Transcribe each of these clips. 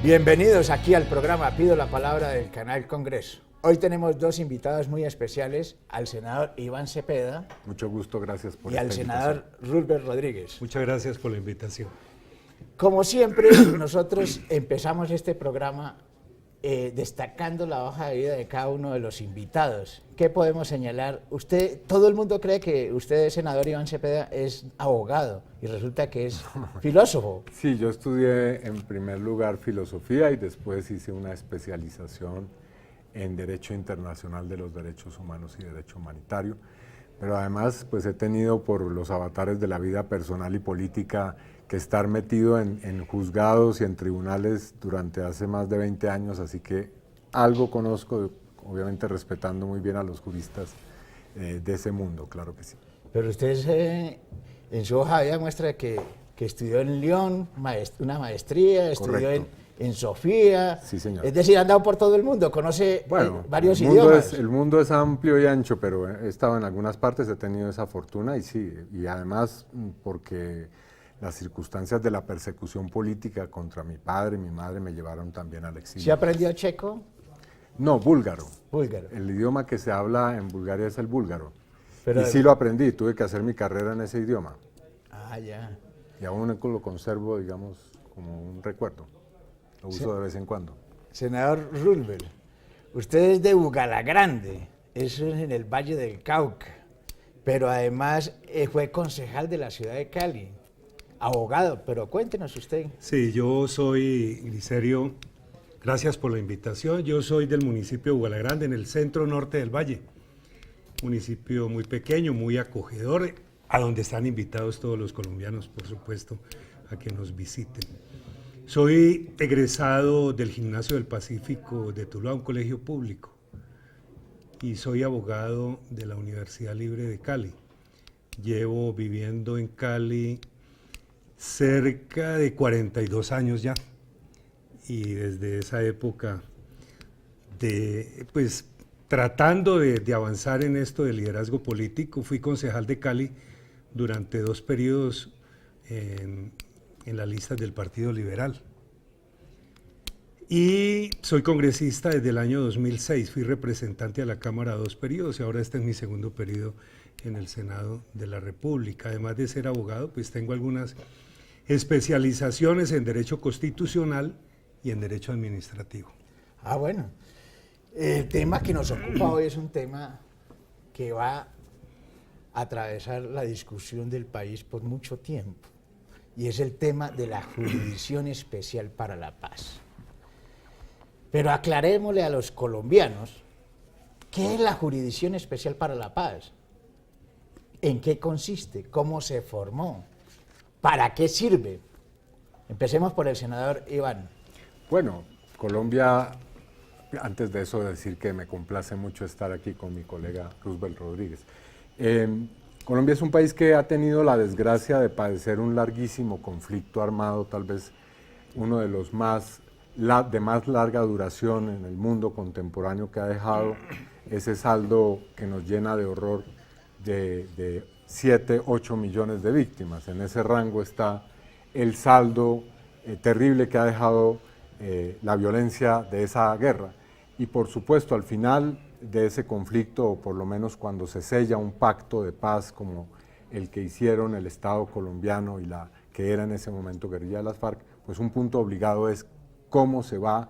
Bienvenidos aquí al programa Pido la Palabra del Canal Congreso. Hoy tenemos dos invitados muy especiales, al senador Iván Cepeda. Mucho gusto, gracias por y esta al senador Rulber Rodríguez. Muchas gracias por la invitación. Como siempre, nosotros empezamos este programa destacando la hoja de vida de cada uno de los invitados. ¿Qué podemos señalar? Todo el mundo cree que usted, senador Iván Cepeda, es abogado y resulta que es filósofo. Sí, yo estudié en primer lugar filosofía y después hice una especialización en Derecho Internacional de los Derechos Humanos y Derecho Humanitario, pero además pues he tenido por los avatares de la vida personal y política que estar metido en juzgados y en tribunales durante hace más de 20 años, así que algo conozco, obviamente respetando muy bien a los juristas de ese mundo, claro que sí. Pero usted en su hoja de vida muestra que estudió en Lyon, una maestría, estudió en Sofía. Sí, señor. Es decir, ha andado por todo el mundo, conoce varios idiomas. El mundo es amplio y ancho, pero he estado en algunas partes, he tenido esa fortuna y sí, y además porque las circunstancias de la persecución política contra mi padre y mi madre me llevaron también al exilio. ¿Sí aprendió checo? No, búlgaro. Búlgaro. El idioma que se habla en Bulgaria es el búlgaro. Pero, y sí lo aprendí, tuve que hacer mi carrera en ese idioma. Ah, ya. Y aún lo conservo, digamos, como un recuerdo. Lo uso de vez en cuando. Senador Rulber, usted es de Bugalagrande, eso es en el Valle del Cauca, pero además fue concejal de la ciudad de Cali, abogado, pero cuéntenos usted. Sí, yo soy Griserio, gracias por la invitación. Yo soy del municipio de Bugalagrande, en el centro norte del Valle. Municipio muy pequeño, muy acogedor, a donde están invitados todos los colombianos, por supuesto, a que nos visiten. Soy egresado del Gimnasio del Pacífico de Tuluá, un colegio público, y soy abogado de la Universidad Libre de Cali. Llevo viviendo en Cali cerca de 42 años ya, y desde esa época, tratando de avanzar en esto de liderazgo político, fui concejal de Cali durante 2 periodos en las listas del Partido Liberal. Y soy congresista desde el año 2006, fui representante a la Cámara 2 periodos y ahora este es mi segundo periodo en el Senado de la República. Además de ser abogado, pues tengo algunas especializaciones en Derecho Constitucional y en Derecho Administrativo. Ah, bueno. El tema que nos ocupa hoy es un tema que va a atravesar la discusión del país por mucho tiempo. Y es el tema de la Jurisdicción Especial para la Paz. Pero aclarémosle a los colombianos, ¿qué es la Jurisdicción Especial para la Paz? ¿En qué consiste? ¿Cómo se formó? ¿Para qué sirve? Empecemos por el senador Iván. Bueno, Colombia, antes de eso decir que me complace mucho estar aquí con mi colega Rulber Rodríguez. Colombia es un país que ha tenido la desgracia de padecer un larguísimo conflicto armado, tal vez uno de los de más larga duración en el mundo contemporáneo, que ha dejado ese saldo que nos llena de horror de 7, 8 millones de víctimas. En ese rango está el saldo terrible que ha dejado la violencia de esa guerra. Y por supuesto, al final de ese conflicto, o por lo menos cuando se sella un pacto de paz como el que hicieron el Estado colombiano y la que era en ese momento guerrilla de las FARC, pues un punto obligado es cómo se va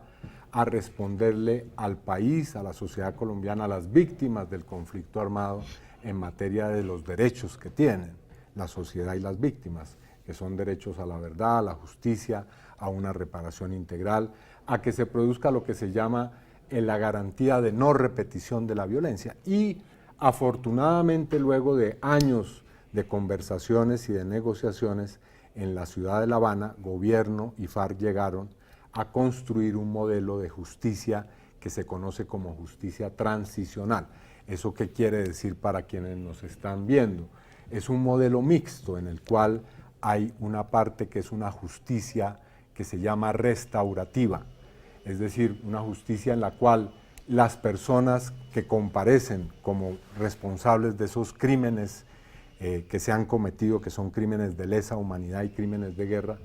a responderle al país, a la sociedad colombiana, a las víctimas del conflicto armado en materia de los derechos que tienen la sociedad y las víctimas, que son derechos a la verdad, a la justicia, a una reparación integral, a que se produzca lo que se llama la garantía de no repetición de la violencia. Y afortunadamente, luego de años de conversaciones y de negociaciones en la ciudad de La Habana, gobierno y FARC llegaron a construir un modelo de justicia que se conoce como justicia transicional. ¿Eso qué quiere decir para quienes nos están viendo? Es un modelo mixto en el cual hay una parte que es una justicia que se llama restaurativa, es decir, una justicia en la cual las personas que comparecen como responsables de esos crímenes que se han cometido, que son crímenes de lesa humanidad y crímenes de guerra,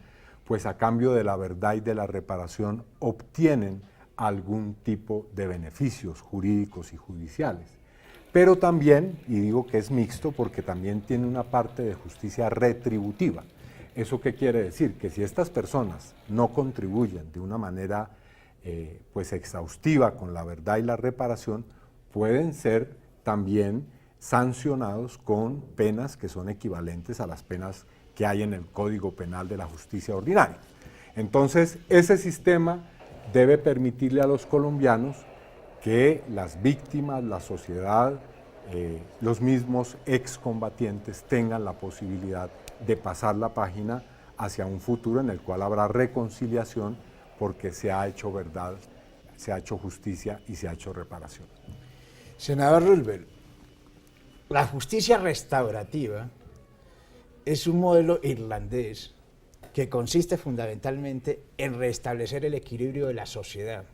pues a cambio de la verdad y de la reparación obtienen algún tipo de beneficios jurídicos y judiciales. Pero también, y digo que es mixto porque también tiene una parte de justicia retributiva. ¿Eso qué quiere decir? Que si estas personas no contribuyen de una manera pues exhaustiva con la verdad y la reparación, pueden ser también sancionados con penas que son equivalentes a las penas que hay en el Código Penal de la Justicia Ordinaria. Entonces, ese sistema debe permitirle a los colombianos que las víctimas, la sociedad, los mismos excombatientes tengan la posibilidad de pasar la página hacia un futuro en el cual habrá reconciliación porque se ha hecho verdad, se ha hecho justicia y se ha hecho reparación. Senador Roosevelt, la justicia restaurativa es un modelo irlandés que consiste fundamentalmente en restablecer el equilibrio de la sociedad,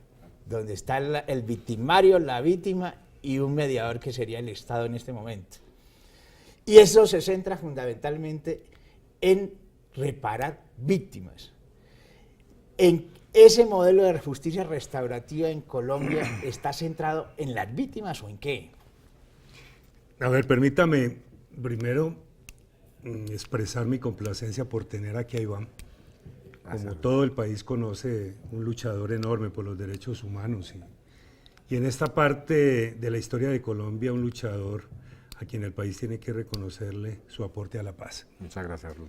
donde está el victimario, la víctima y un mediador que sería el Estado en este momento. Y eso se centra fundamentalmente en reparar víctimas. En ese modelo de justicia restaurativa en Colombia está centrado en las víctimas o en qué? A ver, permítame primero expresar mi complacencia por tener aquí a Iván. Como todo el país conoce, un luchador enorme por los derechos humanos y en esta parte de la historia de Colombia, un luchador a quien el país tiene que reconocerle su aporte a la paz. Muchas gracias, Luz.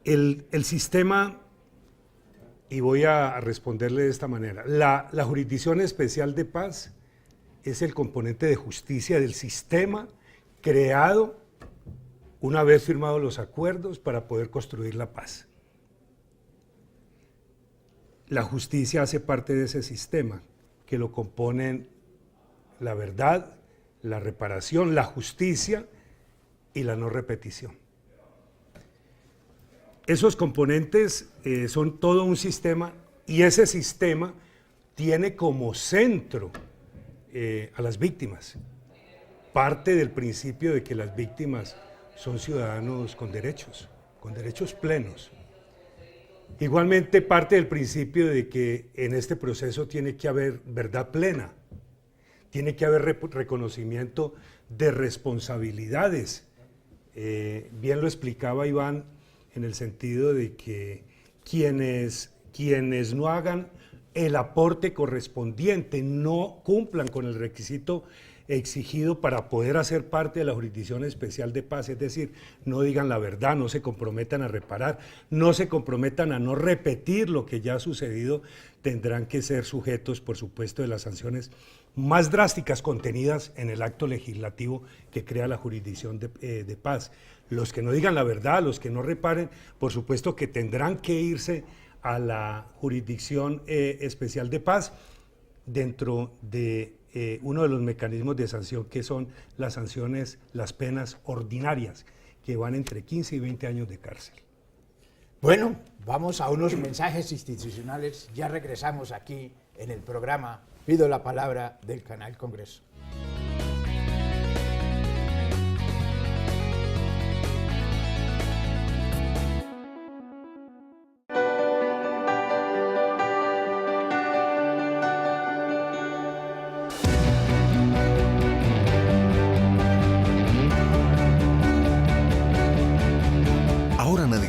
El sistema, y voy a responderle de esta manera, la Jurisdicción Especial de Paz es el componente de justicia del sistema creado una vez firmados los acuerdos para poder construir la paz. La justicia hace parte de ese sistema, que lo componen la verdad, la reparación, la justicia y la no repetición. Esos componentes son todo un sistema y ese sistema tiene como centro a las víctimas. Parte del principio de que las víctimas son ciudadanos con derechos plenos. Igualmente parte del principio de que en este proceso tiene que haber verdad plena, tiene que haber reconocimiento de responsabilidades. Bien lo explicaba Iván en el sentido de que quienes no hagan el aporte correspondiente, no cumplan con el requisito exigido para poder hacer parte de la Jurisdicción Especial de Paz, es decir, no digan la verdad, no se comprometan a reparar, no se comprometan a no repetir lo que ya ha sucedido, tendrán que ser sujetos, por supuesto, de las sanciones más drásticas contenidas en el acto legislativo que crea la Jurisdicción de Paz. Los que no digan la verdad, los que no reparen, por supuesto que tendrán que irse a la Jurisdicción Especial de Paz dentro de uno de los mecanismos de sanción que son las sanciones, las penas ordinarias, que van entre 15 y 20 años de cárcel. Bueno, vamos a unos mensajes institucionales, ya regresamos aquí en el programa Pido la Palabra del Canal Congreso.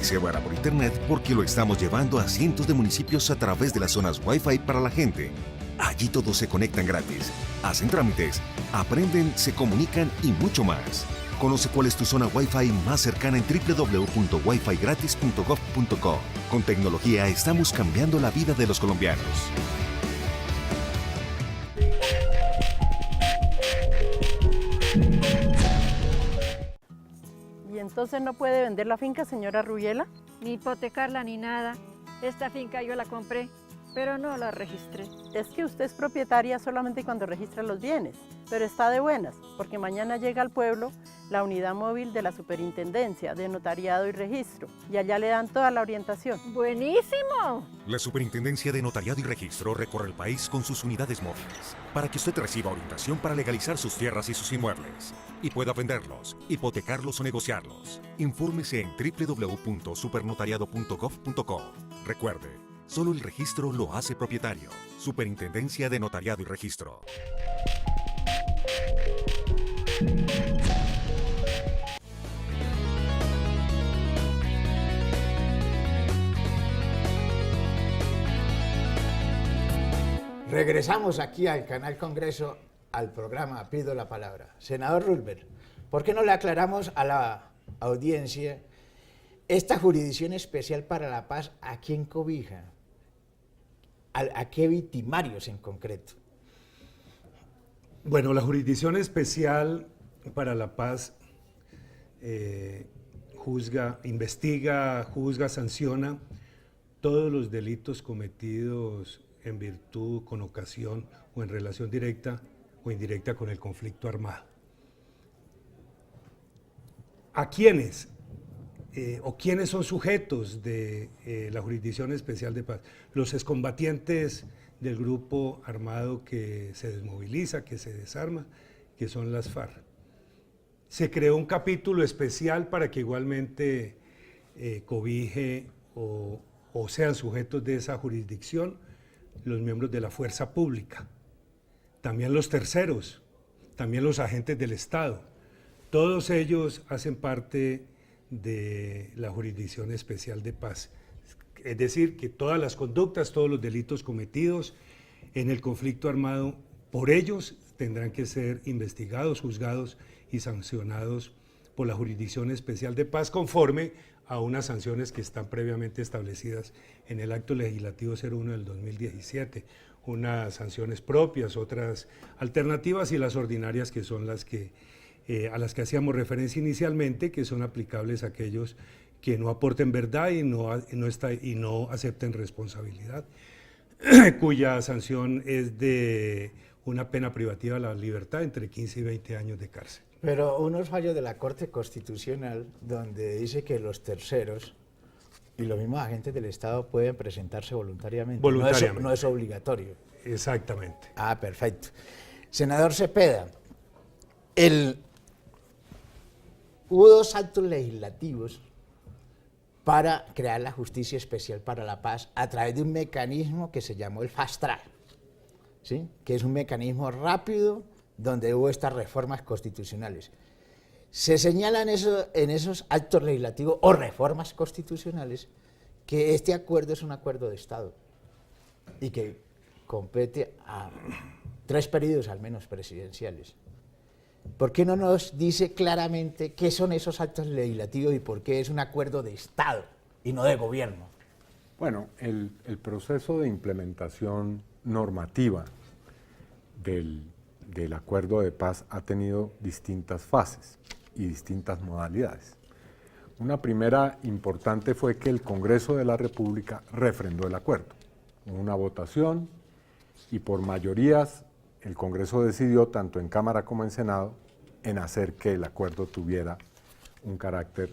Se vará por internet porque lo estamos llevando a cientos de municipios a través de las zonas Wi-Fi para la gente. Allí todos se conectan gratis, hacen trámites, aprenden, se comunican y mucho más. Conoce cuál es tu zona Wi-Fi más cercana en www.wifigratis.gov.co. Con tecnología estamos cambiando la vida de los colombianos. Entonces no puede vender la finca, señora Rubiela. Ni hipotecarla ni nada. Esta finca yo la compré, pero no la registré. Es que usted es propietaria solamente cuando registra los bienes, pero está de buenas, porque mañana llega al pueblo la unidad móvil de la Superintendencia de Notariado y Registro, y allá le dan toda la orientación. ¡Buenísimo! La Superintendencia de Notariado y Registro recorre el país con sus unidades móviles para que usted reciba orientación para legalizar sus tierras y sus inmuebles y pueda venderlos, hipotecarlos o negociarlos. Infórmese en www.supernotariado.gov.co. Recuerde, solo el registro lo hace propietario. Superintendencia de Notariado y Registro. Regresamos aquí al canal Congreso, al programa Pido la Palabra. Senador Roosevelt, ¿por qué no le aclaramos a la audiencia esta jurisdicción especial para la paz a quién cobija? ¿A qué victimarios en concreto? Bueno, la Jurisdicción Especial para la Paz investiga, juzga, sanciona todos los delitos cometidos en virtud, con ocasión o en relación directa o indirecta con el conflicto armado. ¿A quiénes? ¿O quiénes son sujetos de la Jurisdicción Especial de Paz? Los excombatientes del grupo armado que se desmoviliza, que se desarma, que son las FARC. Se creó un capítulo especial para que igualmente cobije o sean sujetos de esa jurisdicción los miembros de la fuerza pública, también los terceros, también los agentes del Estado. Todos ellos hacen parte de la Jurisdicción Especial de Paz. Es decir, que todas las conductas, todos los delitos cometidos en el conflicto armado, por ellos tendrán que ser investigados, juzgados y sancionados por la Jurisdicción Especial de Paz conforme a unas sanciones que están previamente establecidas en el Acto Legislativo 01 del 2017, unas sanciones propias, otras alternativas y las ordinarias que son las que a las que hacíamos referencia inicialmente, que son aplicables a aquellos que no aporten verdad y no acepten responsabilidad, cuya sanción es de una pena privativa de la libertad entre 15 y 20 años de cárcel. Pero unos fallos de la Corte Constitucional donde dice que los terceros y los mismos agentes del Estado pueden presentarse voluntariamente. Voluntariamente. No es obligatorio. Exactamente. Ah, perfecto. Senador Cepeda, hubo dos actos legislativos para crear la Justicia Especial para la Paz a través de un mecanismo que se llamó el Fast Track, ¿sí? Que es un mecanismo rápido donde hubo estas reformas constitucionales. Se señalan en esos actos legislativos o reformas constitucionales que este acuerdo es un acuerdo de Estado y que compete a 3 periodos al menos presidenciales. ¿Por qué no nos dice claramente qué son esos actos legislativos y por qué es un acuerdo de Estado y no de gobierno? Bueno, el proceso de implementación normativa del acuerdo de paz ha tenido distintas fases y distintas modalidades. Una primera importante fue que el Congreso de la República refrendó el acuerdo. Hubo una votación y por mayorías el Congreso decidió, tanto en Cámara como en Senado, en hacer que el acuerdo tuviera un carácter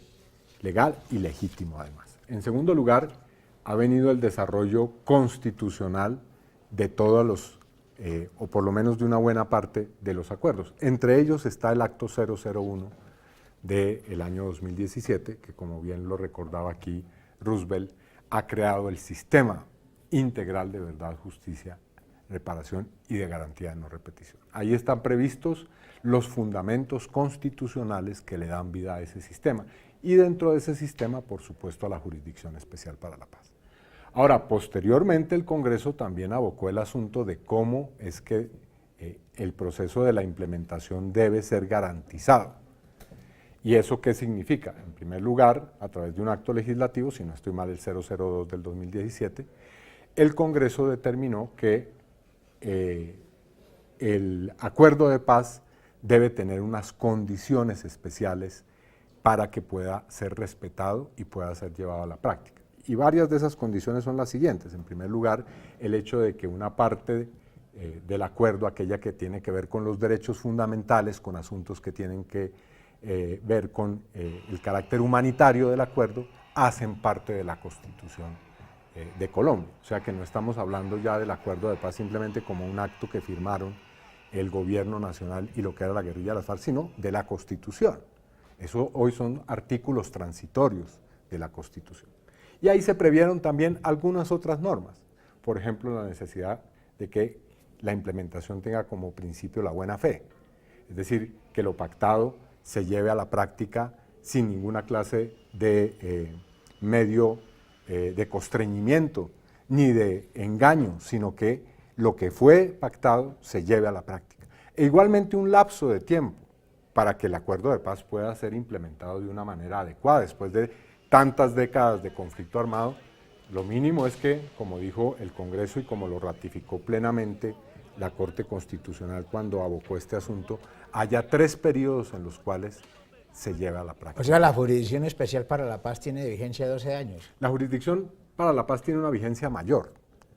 legal y legítimo además. En segundo lugar, ha venido el desarrollo constitucional de todos los, o por lo menos de una buena parte de los acuerdos. Entre ellos está el Acto 001 del año 2017, que como bien lo recordaba aquí Roosevelt, ha creado el sistema integral de verdad, justicia, reparación y de garantía de no repetición. Ahí están previstos los fundamentos constitucionales que le dan vida a ese sistema y dentro de ese sistema, por supuesto, a la Jurisdicción Especial para la Paz. Ahora, posteriormente el Congreso también abocó el asunto de cómo es que el proceso de la implementación debe ser garantizado. ¿Y eso qué significa? En primer lugar, a través de un acto legislativo, si no estoy mal, el 002 del 2017, el Congreso determinó que el acuerdo de paz debe tener unas condiciones especiales para que pueda ser respetado y pueda ser llevado a la práctica. Y varias de esas condiciones son las siguientes. En primer lugar, el hecho de que una parte del acuerdo, aquella que tiene que ver con los derechos fundamentales, con asuntos que tienen que ver con el carácter humanitario del acuerdo, hacen parte de la Constitución de Colombia. O sea que no estamos hablando ya del acuerdo de paz simplemente como un acto que firmaron el gobierno nacional y lo que era la guerrilla de las FARC, sino de la Constitución. Eso hoy son artículos transitorios de la Constitución. Y ahí se previeron también algunas otras normas, por ejemplo, la necesidad de que la implementación tenga como principio la buena fe, es decir, que lo pactado se lleve a la práctica sin ninguna clase de medio de constreñimiento ni de engaño, sino que lo que fue pactado se lleve a la práctica. E igualmente un lapso de tiempo para que el acuerdo de paz pueda ser implementado de una manera adecuada. Después de tantas décadas de conflicto armado, lo mínimo es que, como dijo el Congreso y como lo ratificó plenamente la Corte Constitucional cuando abocó este asunto, haya 3 periodos en los cuales se lleve a la práctica. O sea, la Jurisdicción Especial para la Paz tiene de vigencia 12 años. La Jurisdicción para la Paz tiene una vigencia mayor,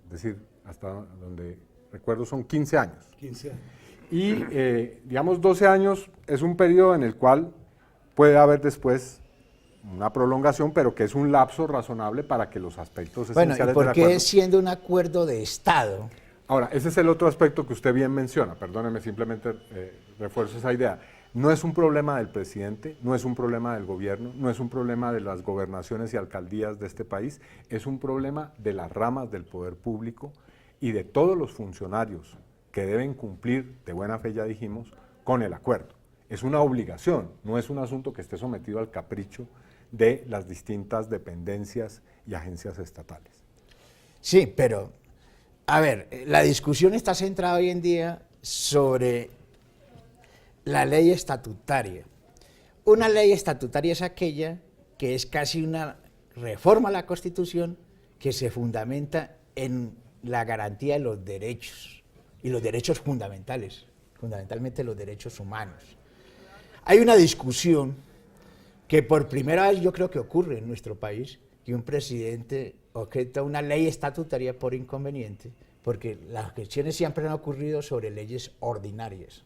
es decir, hasta donde recuerdo son 15 años. 15 años. Y, digamos, 12 años es un periodo en el cual puede haber después una prolongación, pero que es un lapso razonable para que los aspectos esenciales del acuerdo... Bueno, ¿y por qué siendo un acuerdo de Estado? Ahora, ese es el otro aspecto que usted bien menciona, perdóneme, simplemente refuerzo esa idea. No es un problema del presidente, no es un problema del gobierno, no es un problema de las gobernaciones y alcaldías de este país, es un problema de las ramas del poder público y de todos los funcionarios que deben cumplir, de buena fe ya dijimos, con el acuerdo. Es una obligación, no es un asunto que esté sometido al capricho de las distintas dependencias y agencias estatales. Sí, pero, a ver, la discusión está centrada hoy en día sobre la ley estatutaria. Una ley estatutaria es aquella que es casi una reforma a la Constitución que se fundamenta en la garantía de los derechos y los derechos fundamentales, fundamentalmente los derechos humanos. Hay una discusión que por primera vez yo creo que ocurre en nuestro país, que un presidente objeta una ley estatutaria por inconveniente, porque las cuestiones siempre han ocurrido sobre leyes ordinarias.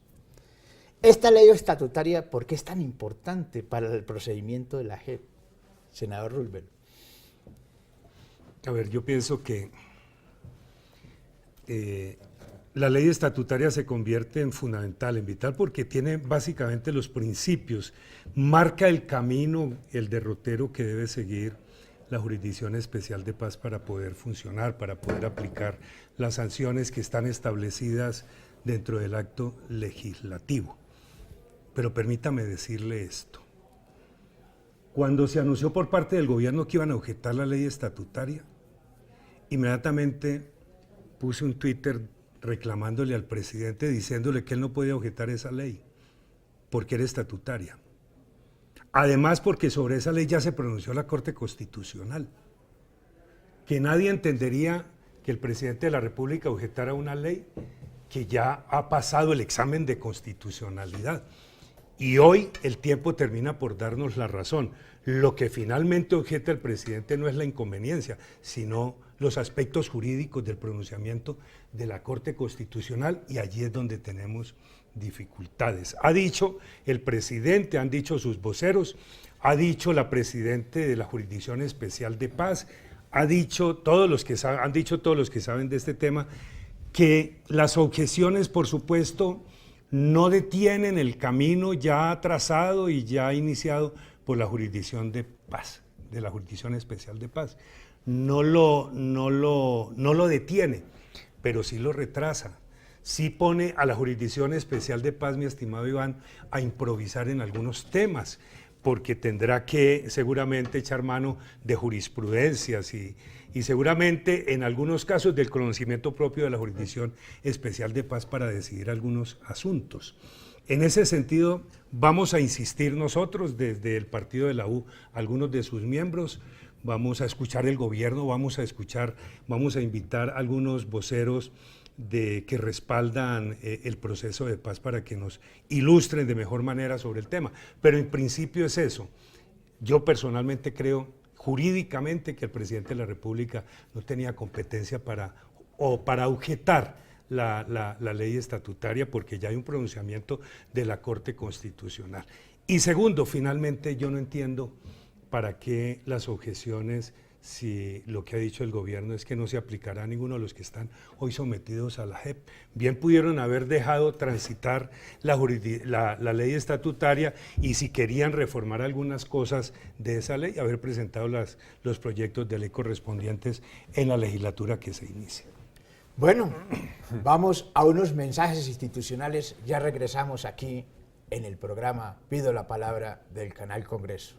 Esta ley estatutaria, ¿por qué es tan importante para el procedimiento de la JEP, senador Roosevelt? A ver, yo pienso que la ley estatutaria se convierte en fundamental, en vital, porque tiene básicamente los principios, marca el camino, el derrotero que debe seguir la Jurisdicción Especial de Paz para poder funcionar, para poder aplicar las sanciones que están establecidas dentro del acto legislativo. Pero permítame decirle esto. Cuando se anunció por parte del gobierno que iban a objetar la ley estatutaria, inmediatamente puse un Twitter reclamándole al presidente, diciéndole que él no podía objetar esa ley, porque era estatutaria. Además, porque sobre esa ley ya se pronunció la Corte Constitucional, que nadie entendería que el presidente de la República objetara una ley que ya ha pasado el examen de constitucionalidad. Y hoy el tiempo termina por darnos la razón. Lo que finalmente objeta el presidente no es la inconveniencia, sino los aspectos jurídicos del pronunciamiento de la Corte Constitucional, y allí es donde tenemos dificultades. Ha dicho el presidente, han dicho sus voceros, ha dicho la presidenta de la Jurisdicción Especial de Paz, han dicho todos los que saben de este tema, que las objeciones, por supuesto, no detienen el camino ya trazado y ya iniciado por la Jurisdicción de Paz, de la Jurisdicción Especial de Paz. No lo detiene, pero sí lo retrasa. Sí pone a la Jurisdicción Especial de Paz, mi estimado Iván, a improvisar en algunos temas, porque tendrá que seguramente echar mano de jurisprudencias y seguramente en algunos casos del conocimiento propio de la Jurisdicción Especial de Paz para decidir algunos asuntos. En ese sentido, vamos a insistir nosotros desde el partido de la U, algunos de sus miembros, vamos a escuchar el gobierno, vamos a invitar a algunos voceros que respaldan el proceso de paz para que nos ilustren de mejor manera sobre el tema. Pero en principio es eso. Yo personalmente creo jurídicamente que el presidente de la República no tenía competencia para objetar la ley estatutaria, porque ya hay un pronunciamiento de la Corte Constitucional. Y segundo, finalmente yo no entiendo para qué las objeciones si lo que ha dicho el gobierno es que no se aplicará a ninguno de los que están hoy sometidos a la JEP. Bien pudieron haber dejado transitar la ley estatutaria y si querían reformar algunas cosas de esa ley, haber presentado los proyectos de ley correspondientes en la legislatura que se inicia. Bueno, vamos a unos mensajes institucionales. Ya regresamos aquí en el programa Pido la Palabra del Canal Congreso.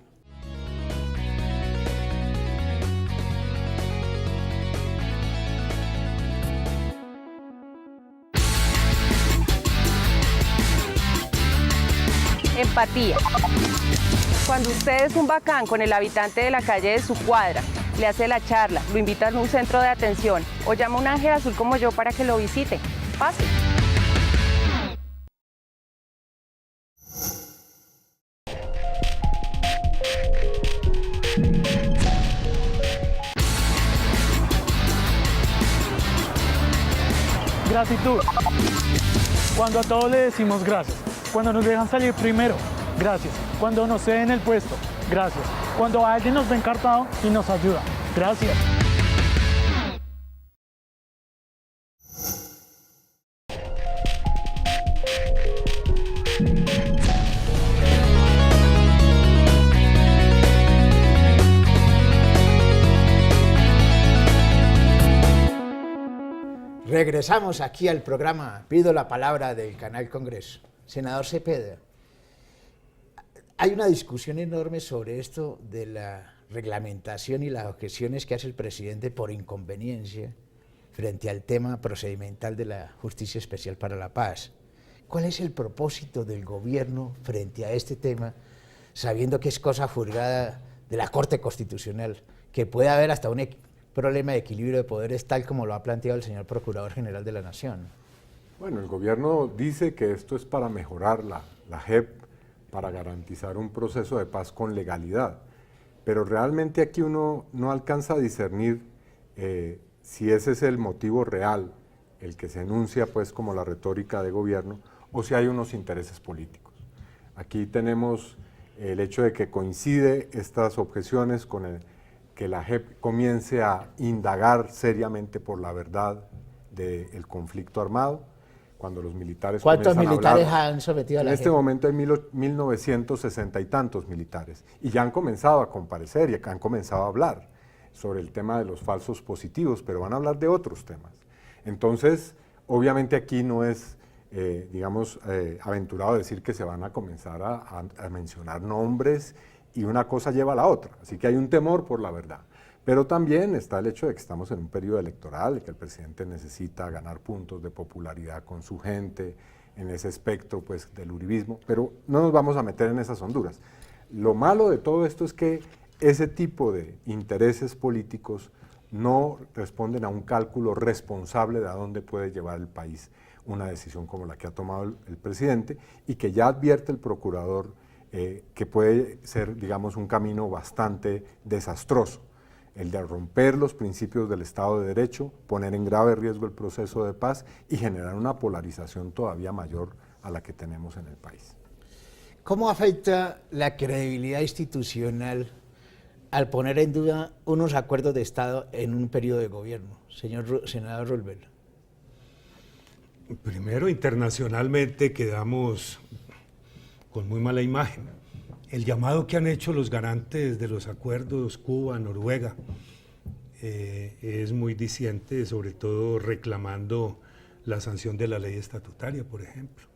Empatía. Cuando usted es un bacán con el habitante de la calle de su cuadra, le hace la charla, lo invita a un centro de atención o llama a un ángel azul como yo para que lo visite. Fácil. Gratitud. Cuando a todos le decimos gracias. Cuando nos dejan salir primero, gracias. Cuando nos ceden el puesto, gracias. Cuando alguien nos ve encartado y nos ayuda, gracias. Regresamos aquí al programa Pido la Palabra del Canal Congreso. Senador Cepeda, hay una discusión enorme sobre esto de la reglamentación y las objeciones que hace el presidente por inconveniencia frente al tema procedimental de la Justicia Especial para la Paz. ¿Cuál es el propósito del gobierno frente a este tema, sabiendo que es cosa juzgada de la Corte Constitucional, que puede haber hasta un problema de equilibrio de poderes tal como lo ha planteado el señor Procurador General de la Nación? Bueno, el gobierno dice que esto es para mejorar la JEP, para garantizar un proceso de paz con legalidad, pero realmente aquí uno no alcanza a discernir si ese es el motivo real, el que se enuncia pues como la retórica de gobierno, o si hay unos intereses políticos. Aquí tenemos el hecho de que coincide estas objeciones con que la JEP comience a indagar seriamente por la verdad del conflicto armado, cuando los militares ¿Cuántos militares hablar, han sometido a la JEP? En este momento hay 1960 y tantos militares, y ya han comenzado a comparecer y han comenzado a hablar sobre el tema de los falsos positivos, pero van a hablar de otros temas. Entonces, obviamente aquí no es, aventurado decir que se van a comenzar a mencionar nombres y una cosa lleva a la otra, así que hay un temor por la verdad. Pero también está el hecho de que estamos en un periodo electoral, que el presidente necesita ganar puntos de popularidad con su gente, en ese espectro pues, del uribismo, pero no nos vamos a meter en esas honduras. Lo malo de todo esto es que ese tipo de intereses políticos no responden a un cálculo responsable de a dónde puede llevar el país una decisión como la que ha tomado el presidente y que ya advierte el procurador que puede ser, digamos, un camino bastante desastroso. El de romper los principios del Estado de Derecho, poner en grave riesgo el proceso de paz y generar una polarización todavía mayor a la que tenemos en el país. ¿Cómo afecta la credibilidad institucional al poner en duda unos acuerdos de Estado en un periodo de gobierno, senador Rulbel? Primero, internacionalmente quedamos con muy mala imagen. El llamado que han hecho los garantes de los acuerdos, Cuba, Noruega, es muy diciente, sobre todo reclamando la sanción de la ley estatutaria, por ejemplo,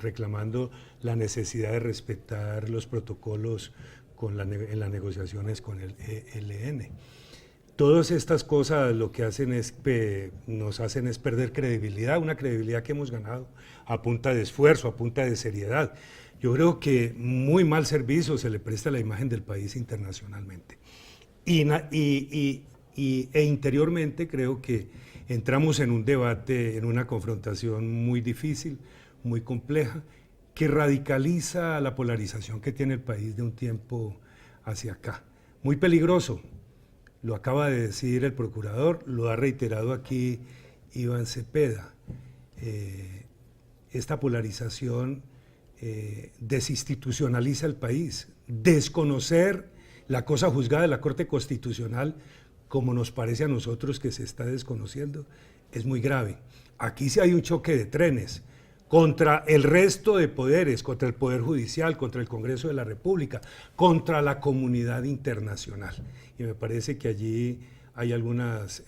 reclamando la necesidad de respetar los protocolos en las negociaciones con el ELN. Todas estas cosas lo que hacen nos hacen es perder credibilidad, una credibilidad que hemos ganado a punta de esfuerzo, a punta de seriedad. Yo creo que muy mal servicio se le presta a la imagen del país internacionalmente. E interiormente creo que entramos en un debate, en una confrontación muy difícil, muy compleja, que radicaliza la polarización que tiene el país de un tiempo hacia acá. Muy peligroso. Lo acaba de decir el procurador, lo ha reiterado aquí Iván Cepeda. Esta polarización desinstitucionaliza el país. Desconocer la cosa juzgada de la Corte Constitucional, como nos parece a nosotros que se está desconociendo, es muy grave. Aquí sí hay un choque de trenes contra el resto de poderes, contra el Poder Judicial, contra el Congreso de la República, contra la comunidad internacional. Y me parece que allí hay algunos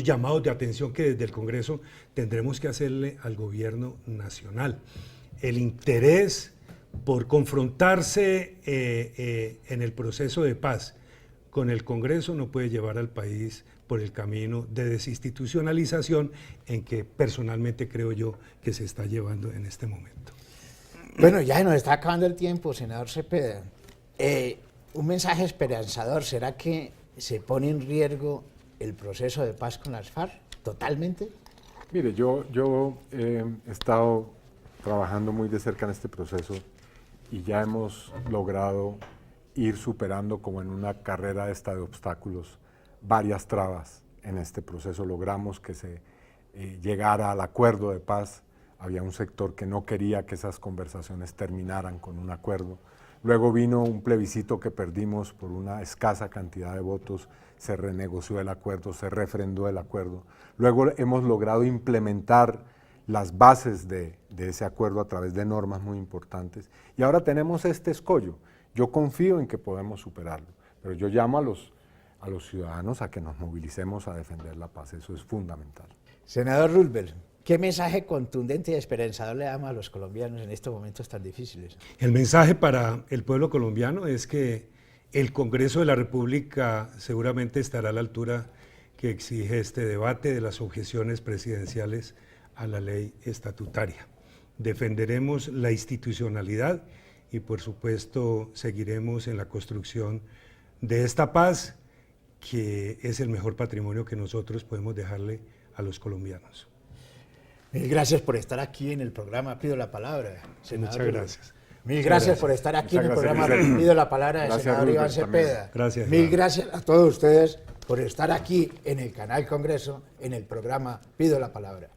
llamados de atención que desde el Congreso tendremos que hacerle al gobierno nacional. El interés por confrontarse en el proceso de paz con el Congreso no puede llevar al país por el camino de desinstitucionalización en que personalmente creo yo que se está llevando en este momento. Bueno, ya nos está acabando el tiempo, senador Cepeda. Un mensaje esperanzador, ¿será que se pone en riesgo el proceso de paz con las FARC totalmente? Mire, yo he estado trabajando muy de cerca en este proceso y ya hemos logrado ir superando, como en una carrera esta de obstáculos, varias trabas en este proceso. Logramos que se llegara al acuerdo de paz. Había un sector que no quería que esas conversaciones terminaran con un acuerdo. Luego vino un plebiscito que perdimos por una escasa cantidad de votos, se renegoció el acuerdo, se refrendó el acuerdo. Luego hemos logrado implementar las bases de ese acuerdo a través de normas muy importantes. Y ahora tenemos este escollo. Yo confío en que podemos superarlo, pero yo llamo a los ciudadanos a que nos movilicemos a defender la paz. Eso es fundamental. Senador Roosevelt, ¿qué mensaje contundente y esperanzador le damos a los colombianos en estos momentos tan difíciles? El mensaje para el pueblo colombiano es que el Congreso de la República seguramente estará a la altura que exige este debate de las objeciones presidenciales a la ley estatutaria. Defenderemos la institucionalidad y por supuesto seguiremos en la construcción de esta paz que es el mejor patrimonio que nosotros podemos dejarle a los colombianos. Mil gracias por estar aquí en el programa Pido la Palabra, senador. Muchas gracias. Mil gracias por estar aquí en el programa Pido la Palabra del senador Iván Cepeda. Gracias. Mil gracias a todos ustedes por estar aquí en el canal Congreso, en el programa Pido la Palabra.